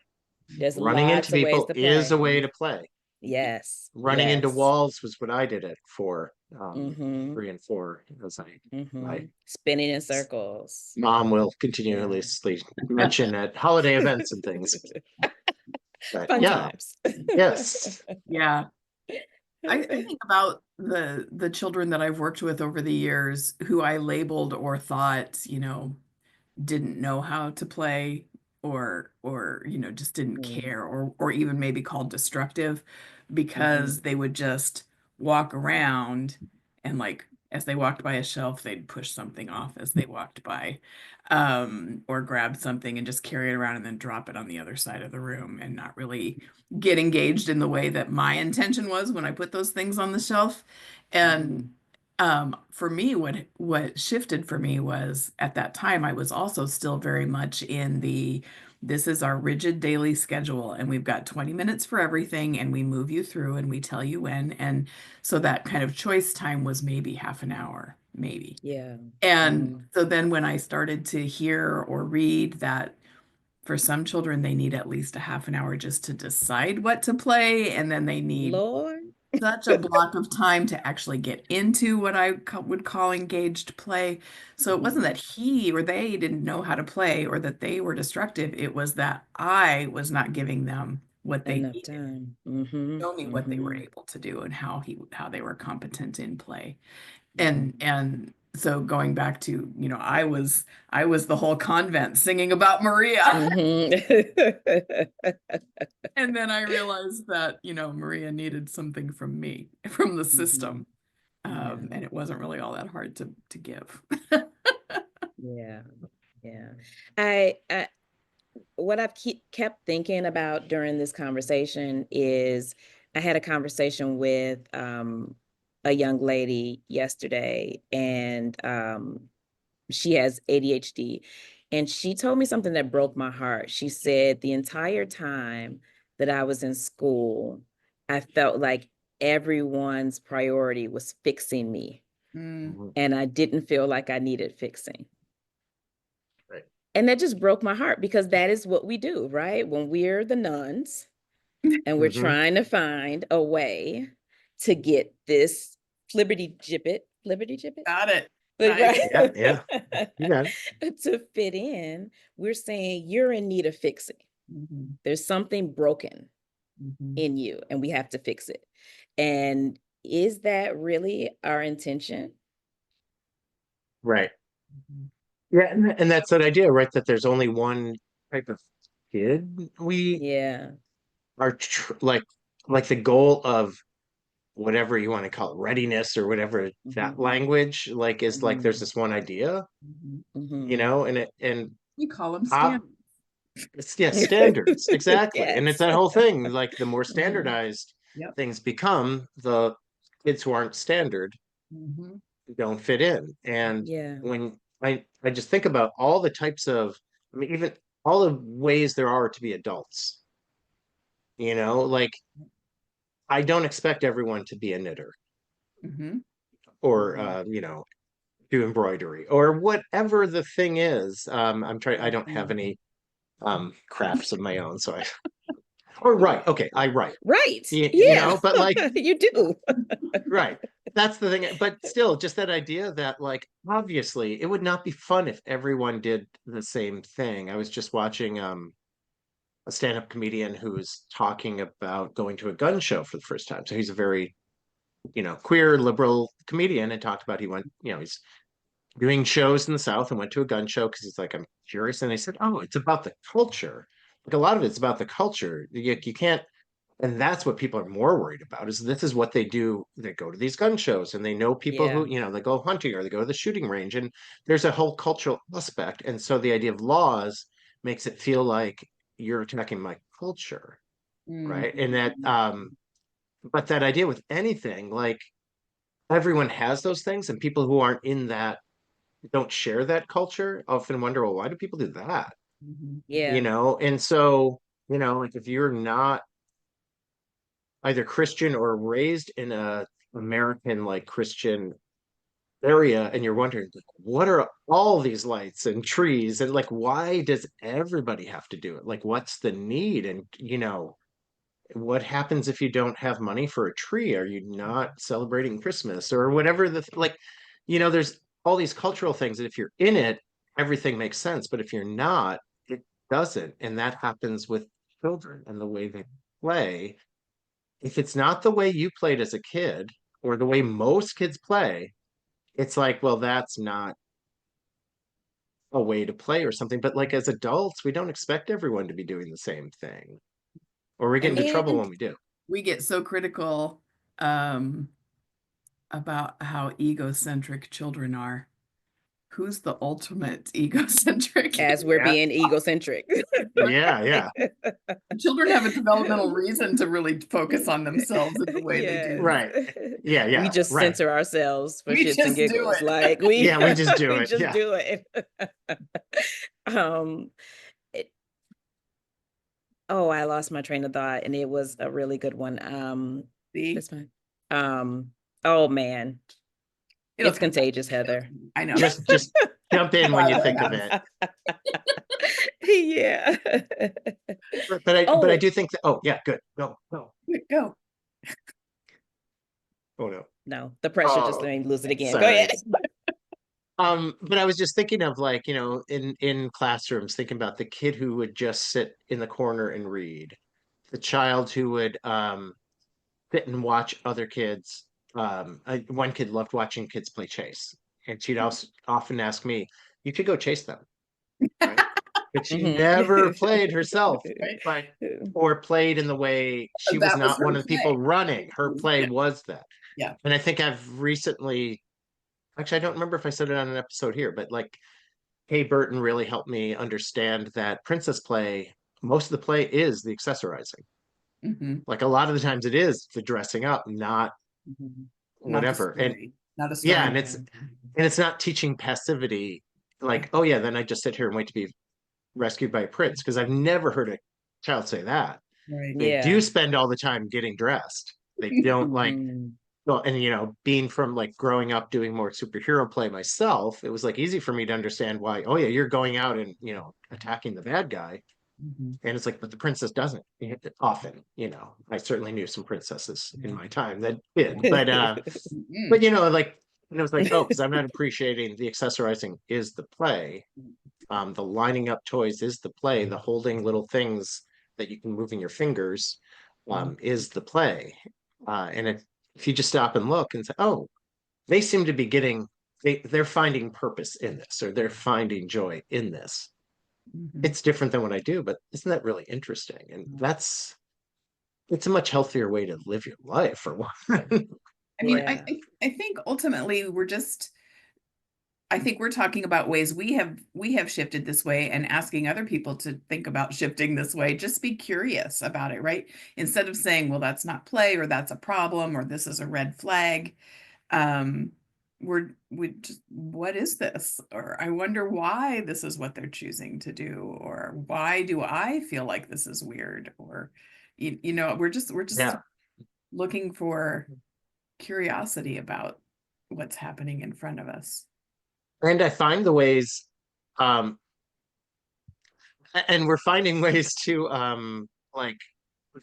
There's Running into lots of ways people to is a play. way to play. Yes. Running into Yes. walls was what I did it for Mm-hmm. 3 and 4, as Mm-hmm. my Spinning in circles. mom will Yeah. continuously mention at holiday events and things. But Fun yeah, times. yes. Yeah. I think about the children that I've worked with over the years who I labeled or thought, didn't know how to play, or just didn't Mm, care, or even maybe called destructive, mhm. because they would just walk around and like as they walked by a shelf, they'd push something off as they walked by, or grab something and just carry it around and then drop it on the other side of the room and not really get engaged in the way that my intention was when I put those things on the shelf. And for me, what shifted for me was at that time, I was also still very much in the this is our rigid daily schedule, and we've got 20 minutes for everything, and we move you through and we tell you when. And so that kind of choice time was maybe half an hour, maybe. Yeah. And so then when I started to hear or read that for some children, they need at least a half an hour just to decide what to play, and then they need Lord. such a block of time to actually get into what I would call engaged play. So it wasn't that he or they didn't know how to play or that they were destructive. It was that I was not giving them what they Enough needed. time. Show me what they were able to do and how they were competent in play. And so going back to, I was the whole convent singing about Maria. And then I realized that, Maria needed something from me, from the system. And it wasn't really all that hard to give. Yeah. Yeah. I what I've kept thinking about during this conversation is I had a conversation with a young lady yesterday, and she has ADHD. And she told me something that broke my heart. She said, the entire time that I was in school, I felt like everyone's priority was fixing me. Mm. And I didn't feel like I needed fixing. Right. And that just broke my heart, because that is what we do, right? When we're the nuns and we're trying to find a way to get this flibberty gibbet, Got it. but Nice. right, Yeah. You got it. to fit in, we're saying you're in need of fixing. There's something broken in you and we have to fix it. And is that really our intention? Right. Yeah, and that's that idea, right? That there's only one type of kid we Yeah. are like the goal of whatever you want to call it, readiness or whatever that language like is like there's this one idea, and We call them uh, standards. standards, exactly. And it's Yes. that whole thing, like the more standardized Yep. things become, the kids who aren't standard don't fit in. And Yeah. when I just think about all the types of, I mean, even all the ways there are to be adults, like I don't expect everyone to be a knitter or do embroidery or whatever the thing is. I don't have any crafts of my own, so okay, I write. Right. You Yeah. know, but like you do. right. That's the thing. But still, just that idea that, like, obviously, it would not be fun if everyone did the same thing. I was just watching a stand-up comedian who was talking about going to a gun show for the first time. So he's a very, queer liberal comedian, and talked about he went, he's doing shows in the South and went to a gun show because he's like, I'm curious. And they said, oh, it's about the culture. Like a lot of it's about the culture. You can't, and that's what people are more worried about, is this is what they do. They go to these gun shows and they know people Yeah. who, they go hunting or they go to the shooting range, and there's a whole cultural aspect. And so the idea of laws makes it feel like you're attacking my culture, right? And that but that idea with anything, like everyone has those things, and people who aren't in that, don't share that culture, often wonder, well, why do people do that? Yeah. And so, like if you're not either Christian or raised in a American like Christian area, and you're wondering, like, what are all these lights and trees, and like why does everybody have to do it? Like what's the need? And what happens if you don't have money for a tree? Are you not celebrating Christmas or whatever there's all these cultural things, and if you're in it, everything makes sense. But if you're not, it doesn't. And that happens with children and the way they play. If it's not the way you played as a kid or the way most kids play, it's like, well, that's not a way to play or something. But like as adults, we don't expect everyone to be doing the same thing, or we get into trouble And when we do. We get so critical, about how egocentric children are. Who's the ultimate egocentric? As we're Yeah. being egocentric. Yeah. Children have a developmental reason to really focus on themselves in the way they Yes. do. Right. Yeah. We just Right. censor ourselves for We shits and just do giggles. it. Like we Yeah, we just do we it. just Yeah. do it. Um it- oh, I lost my train of thought and it was a really good one. See? That's fine. Oh man. It'll It's come back. contagious, Heather. I know. Just jump in when you think of it. Yeah. But I Oh, do think that, oh yeah, good. Go. Go. Oh no. no, the pressure just Oh, let me lose it again. Go sorry. ahead. But I was just thinking of, like, in classrooms, thinking about the kid who would just sit in the corner and read, the child who would sit and watch other kids. One kid loved watching kids play chase, and she'd also often ask me, "You could go chase them," right? But she never played herself, Right? but or played in the way she was That was not her one of the people play. running. Her play Yeah. was that. Yeah. And I think I've recently, actually, I don't remember if I said it on an episode here, but like, Kay Burton really helped me understand that princess play, most of the play is the accessorizing. Mhm. Like, a lot of the times it is the dressing up, not Mhm. Not the whatever. And story. Not a yeah, story. and it's not teaching passivity. Like, oh yeah, then I just sit here and wait to be rescued by a prince, because I've never heard a child say that. Right. They Yeah. do spend all the time getting dressed. They don't like, Mhm. well, and being from, like, growing up doing more superhero play myself, it was like easy for me to understand why, oh yeah, you're going out and attacking the bad guy. Mhm. And it's like, but the princess doesn't often. I certainly knew some princesses in my time that did, but Mhm. like, and it was like, oh, because I'm not appreciating the accessorizing is the play. The lining up toys is the play. The holding little things that you can move in your fingers is the play. And if you just stop and look and say, oh, they seem to be they're finding purpose in this, or they're finding joy in this. Mhm. It's different than what I do, but isn't that really interesting? And it's a much healthier way to live your life, for one. I mean, Yeah. I think ultimately I think we're talking about ways we have shifted this way and asking other people to think about shifting this way. Just be curious about it, right? Instead of saying, well, that's not play, or that's a problem, or this is a red flag. Um, we just, what is this? Or I wonder why this is what they're choosing to do, or why do I feel like this is weird? Or we're just Yeah. looking for curiosity about what's happening in front of us. And I find the ways, um, and we're finding ways to, like,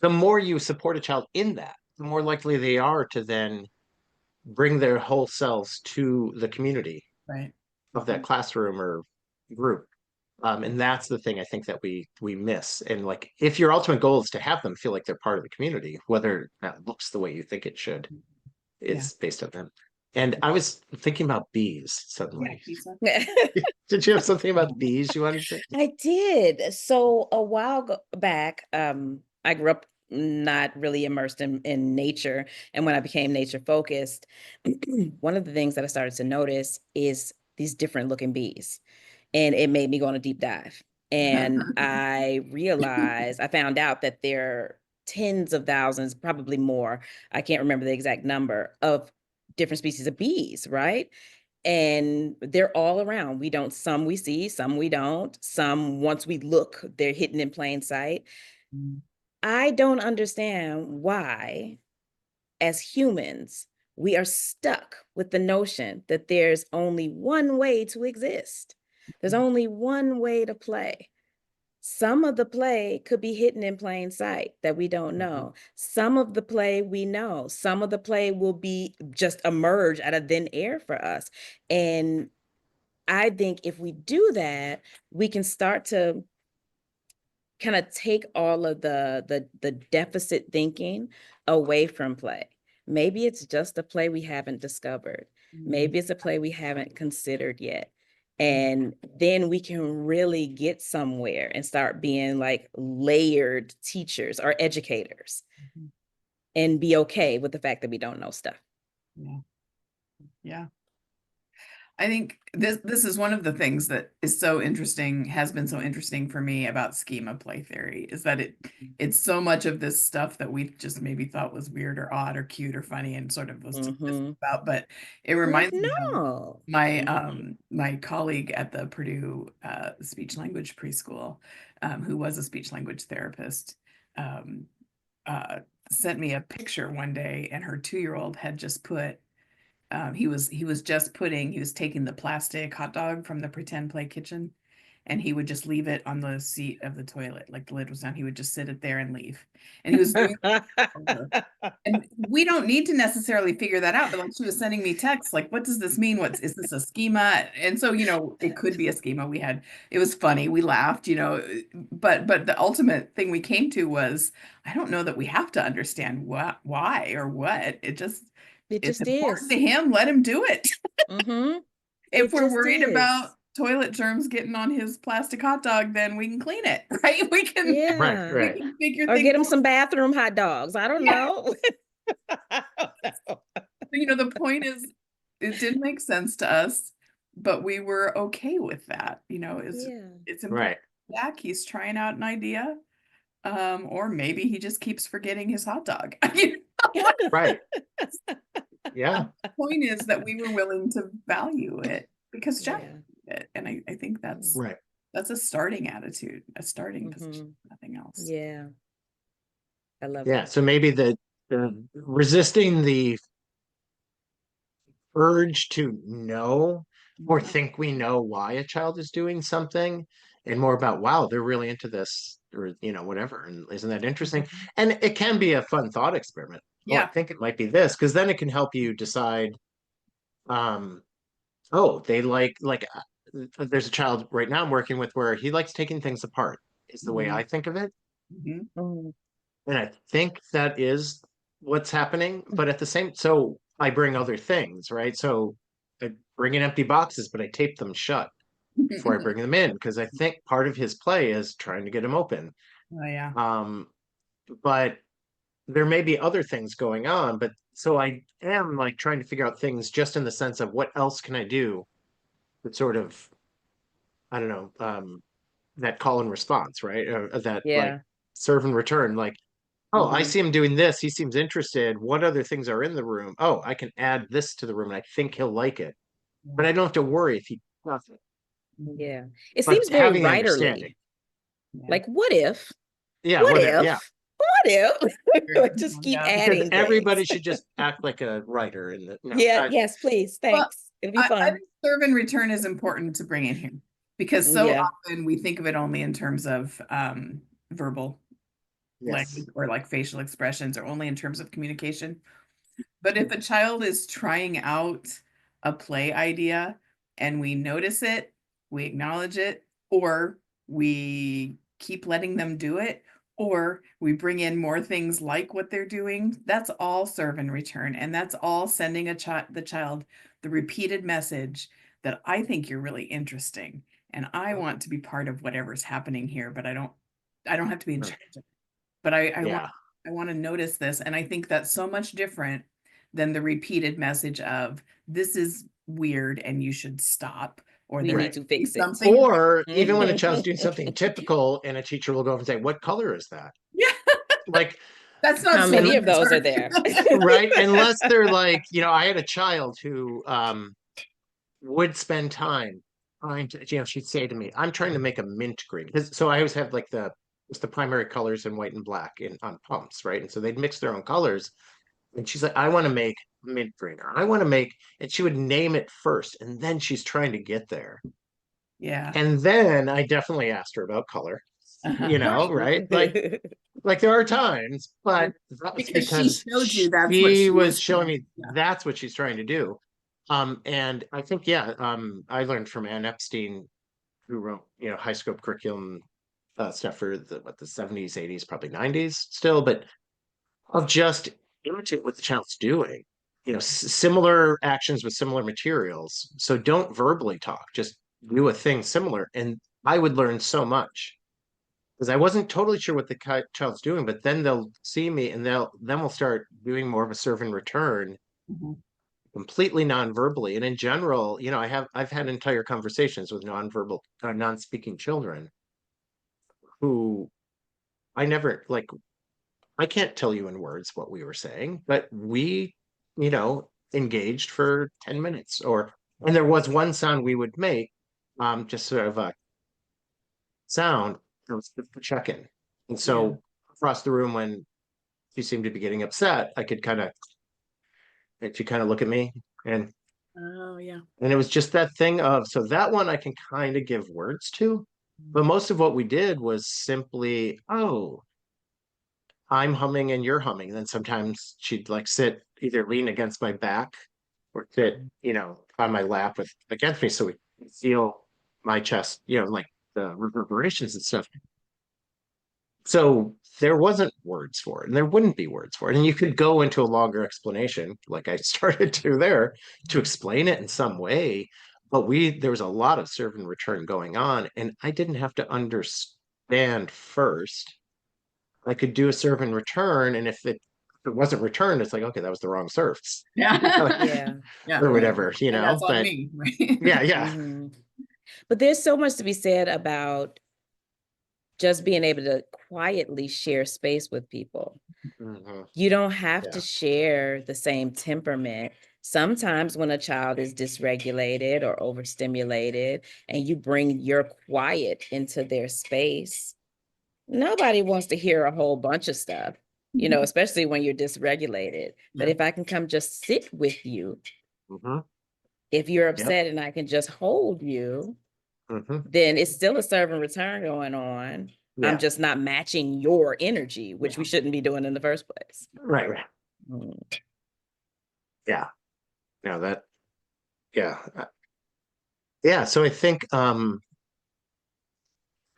the more you support a child in that, the more likely they are to then bring their whole selves to the community Right. of that classroom or group. And that's the thing I think that we miss. And, like, if your ultimate goal is to have them feel like they're part of the community, whether that looks the way you think it should, Yeah. is based on them. And I was thinking about bees Yeah, suddenly. Kisa. Did you have something about bees you wanted to say? I did. So a while back, I grew up not really immersed in nature. And when I became nature focused, one of the things that I started to notice is these different looking bees. And it made me go on a deep dive. And I found out that there are tens of thousands, probably more. I can't remember the exact number of different species of bees, right? And they're all around. Some we see, some we don't. Some, once we look, they're hidden in plain sight. I don't understand why, as humans, we are stuck with the notion that there's only one way to exist. There's only one way to play. Some of the play could be hidden in plain sight that we don't know. Some of the play we know. Some of the play will be just emerge out of thin air for us. And I think if we do that, we can start to kind of take all of the deficit thinking away from play. Maybe it's just a play we haven't discovered. Maybe it's a play we haven't considered yet. And then we can really get somewhere and start being like layered teachers or educators and be okay with the fact that we don't know stuff. Yeah. Yeah. I think this is one of the things that is so interesting, has been so interesting for me about schema play theory, is that it's so much of this stuff that we just maybe thought was weird or odd or cute or funny and sort of was dismissive about, but it Like, reminds me of no. my colleague at the Purdue speech language preschool, who was a speech language therapist, um, uh, sent me a picture one day, and her 2-year-old had just put he was taking the plastic hot dog from the pretend play kitchen, and he would just leave it on the seat of the toilet, like the lid was down. He would just sit it there and leave. And he was doing over. And we don't need to necessarily figure that out, but like she was sending me texts like, what does this mean? Is this a schema? And so, it could be a schema. It was funny. We laughed, but the ultimate thing we came to was, I don't know that we have to understand why or what. It It's just important to is. him. Let him do it. If It we're just worried about is. toilet germs getting on his plastic hot dog, then we can clean it, right? We can Right, Yeah. we right. can figure Or things get him out. some bathroom hot dogs. I don't Yeah. know. I don't know. The point is, it didn't make sense to us, but we were okay with that. Yeah. It's important. Right. Back, he's trying out an idea. Or maybe he just keeps forgetting his hot dog. Right. Yeah. The point is that we were willing to value it because Jack Yeah. did it. And I think Mhm. Right. that's a starting attitude, a starting position, Mhm. nothing else. Yeah. I love Yeah. that. So maybe the resisting the urge to know or Mhm. think we know why a child is doing something, and more about, wow, they're really into this, or whatever, and isn't that interesting? Mhm. And it can be a fun thought experiment. Oh, I Yeah. think it might be this, because then it can help you decide, um oh, they there's a child right now I'm working with where he likes taking things apart, is the way Mhm. I think of it. Mhm. Mhm. And I think that is what's happening. But at the same, so I bring other things, right? So I bring in empty boxes, but I tape them shut before I bring them in, because I think part of his play is trying to get them open. Oh yeah. Um, but there may be other things going on. But so I am like trying to figure out things just in the sense of what else can I do that sort of, I don't know, that call and response, right? That like Yeah. serve and return, like, oh, I Mhm. see him doing this. He seems interested. What other things are in the room? Oh, I can add this to the room and I think he'll like it. Yeah. But I don't have to worry if he doesn't. Mhm. Yeah. It seems But very having the understanding. writerly. Yeah. Like, what if? Yeah, What yeah. if? What if? Just keep Yeah. Because adding things. everybody should just act like a writer in the no. Yeah, yes, please. Well, Thanks. It'll be I fun. think serve and return is important to bring in here because so Yeah. often we think of it only in terms of verbal Yes. language or like facial expressions or only in terms of communication. But if a child is trying out a play idea and we notice it, we acknowledge it, or we keep letting them do it, or we bring in more things like what they're doing, that's all serve and return. And that's all sending the child the repeated message that I think you're really interesting. And I want to be part of whatever's happening here, but I don't have to be in Right. charge of it. But Yeah. I want to notice this. And I think that's so much different than the repeated message of this is weird and you should stop, or We there's need Right. to fix it. something wrong. Or even when a child's doing something typical and a teacher will go over and say, what color is that? Yeah, Like, that's not How serve many and of those are and there? return. right, unless they're like, I had a child who would spend time trying to, she'd say to me, I'm trying to make a mint green. So I always have like just the primary colors in white and black in on pumps, right? And so they'd mix their own colors. And she's like, I want to make mint green, or I want to make, and she would name it first, and then she's trying to get there. Yeah. And then I definitely asked her about color, Uh-huh. Right. right? Like there are times, but that's Because she because showed you that's what she she was was showing trying. me Yeah. that's what she's trying to do. And I think, yeah, I learned from Ann Epstein, who wrote, high scope curriculum stuff for the 70s, 80s, probably 90s still, but of just imitate what the child's doing. Similar actions with similar materials. So don't verbally talk, just do a thing similar. And I would learn so much because I wasn't totally sure what the child's doing, but then they'll see me and then we'll start doing more of a serve and return. Mhm. completely non-verbally. And in general, you know, I've had entire conversations with non-verbal, non-speaking children who I never like, I can't tell you in words what we were saying, but we, you know, engaged for 10 minutes and there was one sound we would make, just sort of a sound, it was the check-in. And Yeah. so across the room, when she seemed to be getting upset, I could kind of, she kind of look at me and Oh, yeah. it was just that thing of, so that one I can kind of give words to, but most of what we did was simply, oh, I'm humming and you're humming. Then sometimes she'd like sit, either lean against my back or sit, you know, on my lap with against me, so we could feel my chest, you know, like the reverberations and stuff. So there wasn't words for it, and there wouldn't be words for it. And you could go into a longer explanation, like I started to there, to explain it in some way. But there was a lot of serve and return going on, and I didn't have to understand first. I could do a serve and return, and if it wasn't returned, it's like, okay, that was the wrong serves. Yeah. Yeah. Yeah. Or whatever, you And know. that's on But me, right? yeah, yeah. Mhm. But there's so much to be said about just being able to quietly share space with people. Mhm. You don't have to Yeah. share the same temperament. Sometimes when a child is dysregulated or overstimulated and you bring your quiet into their space, nobody wants to hear a whole bunch of stuff, you know, especially when you're dysregulated. But Yeah. if I can come just sit with you, Mhm. if you're Yep. upset and I can just hold you, Mhm. then it's still a serve and return going on. I'm Yeah. just not matching your energy, which Yeah. we shouldn't be doing in the first place. Right, right. Mm. Yeah. No, that, yeah. Yeah. So I think trying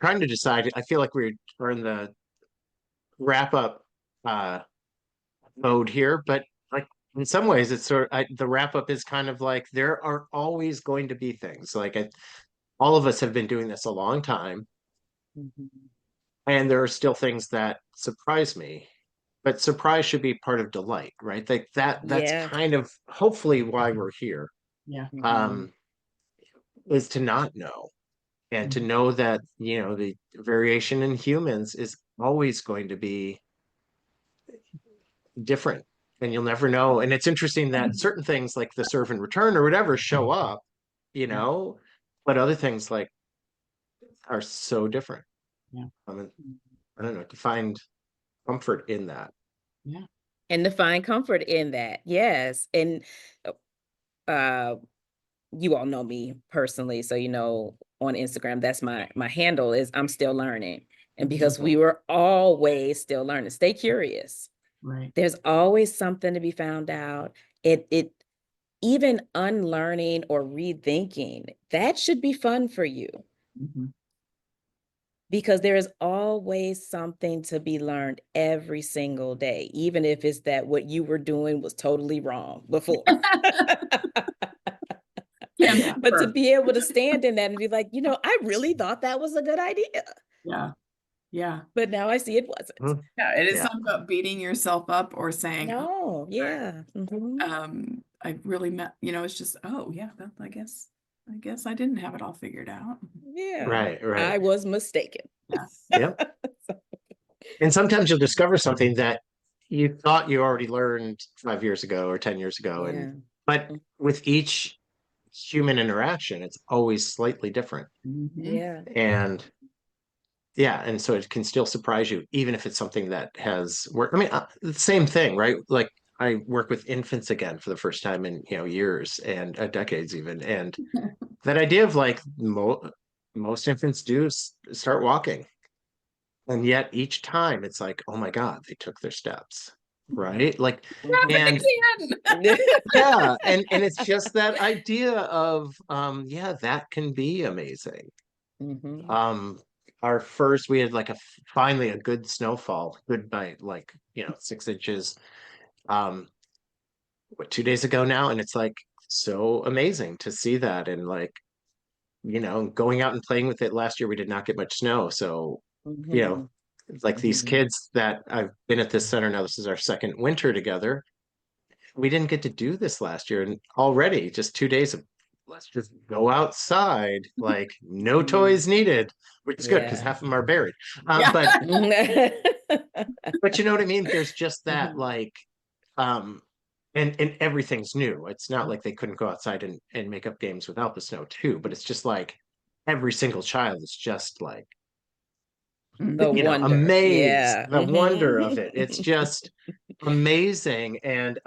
to decide, I feel like we're in the wrap up uh mode here, but like in some ways it's the wrap up is kind of like there are always going to be things like all of us have been doing this a long time, Mhm. and there are still things that surprise me, but surprise should be part of delight, right? Like that's Yeah. kind of hopefully why we're here, Yeah. Mhm. um is to not know, and to know that, you know, the variation in humans is always going to be different, and you'll never know. And it's interesting that certain things like the serve and return or whatever show up, you Yeah. know, but other things like are so different. Yeah. I mean, I don't know, to find comfort in that. Yeah. And to find comfort in that. Yes. And uh you all know me personally, so you know on Instagram, that's my handle is I'm still learning. And because we were always still learning, stay curious. Right. There's always something to be found out. It even unlearning or rethinking, that should be fun for you Mhm. because there is always something to be learned every single day, even if it's that what you were doing was totally wrong before. Can't Yeah. But to remember. be able to stand in that and be like, you know, I really thought that was a good idea, Yeah. Yeah. but now I see it wasn't. Mhm. Yeah. It is Yeah. not about beating yourself up or saying, oh, No, yeah. I really met, you know, it's just, oh yeah, I guess I didn't have it all figured out. Yeah. Right, right. I was mistaken. Yeah. Yep. And sometimes you'll discover something that you thought you already learned 5 years ago or 10 years ago. And Yeah. but with each human interaction, it's always slightly different. Mhm. Yeah. And yeah, and so it can still surprise you, even if it's something that has worked. I mean, the same thing, right? Like I work with infants again for the first time in, you know, years and decades even. And that idea of like most infants do start walking. And yet each time it's like, oh my God, they took their steps, right? Like, Happened and again. yeah, and it's just that idea of yeah, that can be amazing. Mhm. Um, our first, we had like finally a good snowfall, good night, like, you know, 6 inches. Um, what, 2 days ago now, and it's like so amazing to see that, and like, you know, going out and playing with it. Last year we did not get much snow, so you know, Mhm. it's like these Mhm. kids that I've been at this center now. This is our second winter together. we didn't get to do this last year, and already just 2 days of let's just go outside, like no toys needed, which is good because Yeah. half of them are buried. Yeah. But you know what I mean? There's just that Mhm. like and everything's new. It's not like they couldn't go outside and make up games without the snow too, but it's just like every single child is just like, The you know, wonder. amazed, Yeah. the wonder of it. It's Mhm. just amazing. And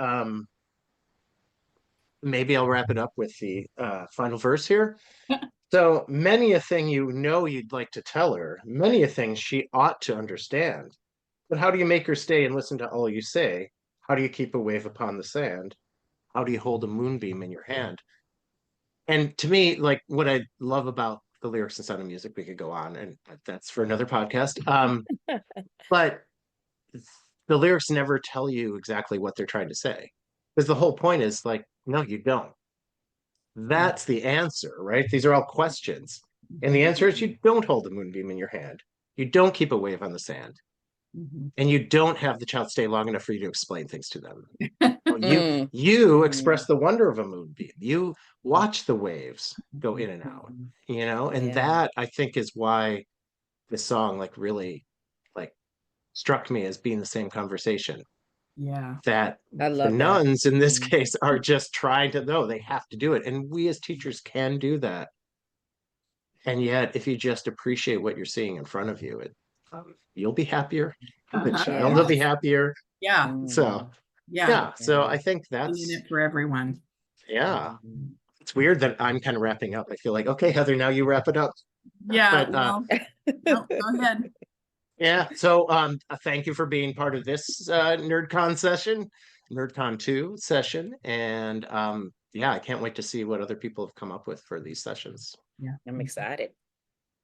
maybe I'll wrap it up with the final verse here. So many a thing you know you'd like to tell her, many a thing she ought to understand. But how do you make her stay and listen to all you say? How do you keep a wave upon the sand? How do you hold a moonbeam in your hand? And to me, like what I love about the lyrics and Sound of Music, we could go on, and that's for another podcast. But the lyrics never tell you exactly what they're trying to say. Because the whole point is like, no, you don't. That's the answer, right? These are all questions. And the answer is you don't hold the moonbeam in your hand. You don't keep a wave on the sand. Mhm. And you don't have the child stay long enough for you to explain things to them. Mm. You express Mm. the wonder of a moonbeam. You watch the waves go in and out, you know, and Yeah. that I think is why this song like really like struck me as being the same conversation Yeah. that I the love that. nuns in this Mhm. case are just trying to know they have to do it. And we as teachers can do that. And yet, if you just appreciate what you're seeing in front of you, you'll be happier. The Uh-huh. child will be Yes. happier. Yeah. So, Mhm. Yeah. yeah. So Yeah. I think Being that's, it for everyone. yeah. Mhm. It's weird that I'm kind of wrapping up. I feel like, okay, Heather, now you wrap it up. Yeah. But Well, no, go ahead. yeah. So thank you for being part of this NerdCon session, NerdCon 2 session. And yeah, I can't wait to see what other people have come up with for these sessions. Yeah. I'm excited.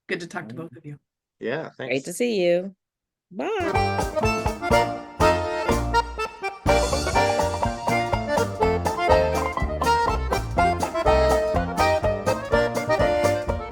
Good to talk to Mhm. both of you. Yeah, Great thanks. to see you. Bye.